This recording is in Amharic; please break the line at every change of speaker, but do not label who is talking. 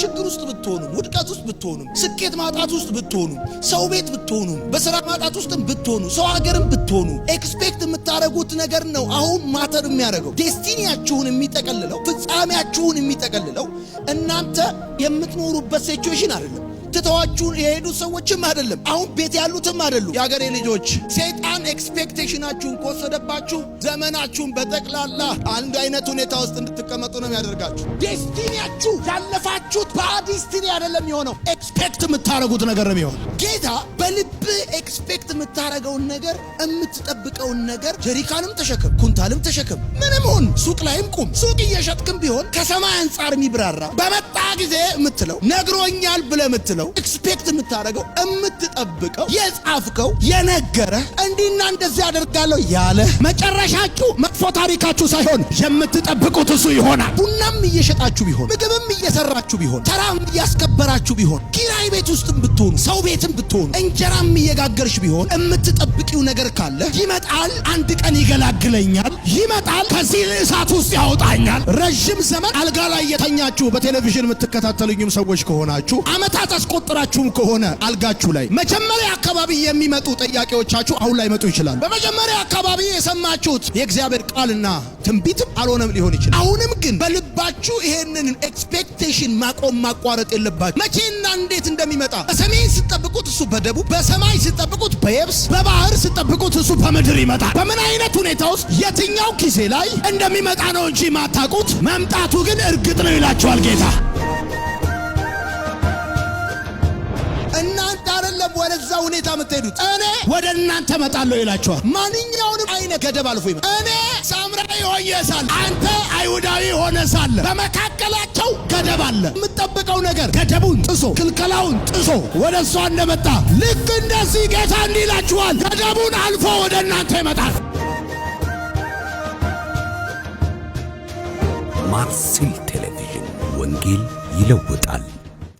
ችግር ውስጥ ብትሆኑ፣ ውድቀት ውስጥ ብትሆኑ፣ ስኬት ማጣት ውስጥ ብትሆኑ፣ ሰው ቤት ብትሆኑ፣ በሥራ ማጣት ውስጥ ብትሆኑ፣ ሰው ሀገርም ብትሆኑ ኤክስፔክት የምታረጉት ነገር ነው አሁን ማተር የሚያደርገው። ዴስቲኒያችሁን የሚጠቀልለው፣ ፍጻሜያችሁን የሚጠቀልለው እናንተ የምትኖሩበት ሲቹዌሽን አይደለም። ትተዋችሁን የሄዱ ሰዎችም አይደለም። አሁን ቤት ያሉትም አይደሉም። የአገሬ ልጆች ሰይጣን ኤክስፔክቴሽናችሁን ከወሰደባችሁ ዘመናችሁን በጠቅላላ አንድ አይነት ሁኔታ ውስጥ እንድትቀመጡ ነው የሚያደርጋችሁ። ዴስቲኒያችሁ ያለፋችሁት በዴስቲኒ አይደለም የሆነው፣ ኤክስፔክት የምታረጉት ነገር ነው የሚሆነው። ጌታ በልብ ኤክስፔክት የምታረገውን ነገር፣ የምትጠብቀውን ነገር ጀሪካንም ተሸከም፣ ኩንታልም ተሸከም፣ ምንም ሁን፣ ሱቅ ላይም ቁም፣ ሱቅ እየሸጥክም ቢሆን ከሰማይ አንጻር የሚብራራ በመጣ ጊዜ የምትለው ነግሮኛል ብለህ የምትለው ኤክስፔክት የምታረገው የምትጠብቀው የጻፍከው የነገረ እንዲና እንደዚህ አደርጋለሁ ያለ መጨረሻችሁ መጥፎ ታሪካችሁ ሳይሆን የምትጠብቁት እሱ ይሆናል። ቡናም እየሸጣችሁ ቢሆን፣ ምግብም እየሰራችሁ ቢሆን፣ ተራም እያስከበራችሁ ቢሆን፣ ኪራይ ቤት ውስጥም ብትሆኑ፣ ሰው ቤትም ብትሆኑ፣ እንጀራም እየጋገርሽ ቢሆን የምትጠብቂው ነገር ካለ ይመጣል። አንድ ቀን ይገላግለኛል፣ ይመጣል፣ ከዚህ እሳት ውስጥ ያወጣኛል። ረጅም ዘመን አልጋ ላይ የተኛችሁ በቴሌቪዥን የምትከታተሉኝም ሰዎች ከሆናችሁ አመታት አስቆጥራችሁም ከሆነ አልጋችሁ ላይ መጀመሪያ አካባቢ የሚመጡ ጥያቄዎቻችሁ አሁን ላይ መጡ ይችላል። በመጀመሪያ አካባቢ የሰማችሁት የእግዚአብሔር ቃልና ትንቢትም አልሆነም ሊሆን ይችላል። አሁንም ግን በልባችሁ ይሄንን ኤክስፔክቴሽን ማቋረጥ የለባችሁ። መቼና እንዴት እንደሚመጣ በሰሜን ስትጠብቁት እሱ በደቡብ፣ በሰማይ ስትጠብቁት በየብስ፣ በባህር ስትጠብቁት እሱ በምድር ይመጣል። በምን አይነት ሁኔታ ውስጥ የትኛው ጊዜ ላይ እንደሚመጣ ነው እንጂ ማታቁት፣ መምጣቱ ግን እርግጥ ነው ይላችኋል ጌታ። እናንተ አይደለም ወደዛ ሁኔታ የምትሄዱት፣ እኔ ወደ እናንተ መጣለሁ ይላችኋል። ማንኛውንም አይነት ገደብ አልፎ ይመጣል። እኔ ሳምራዊ ሆኜ ሳለ፣ አንተ አይሁዳዊ ሆነ ሳለ በመካከላቸው ገደብ አለ። የምትጠብቀው ነገር ገደቡን ጥሶ ክልከላውን ጥሶ ወደ እሷ እንደመጣ ልክ እንደዚህ ጌታ እንዲህ ይላችኋል፣ ገደቡን አልፎ ወደ እናንተ ይመጣል።
ማርሴል ቴሌቪዥን ወንጌል ይለውጣል።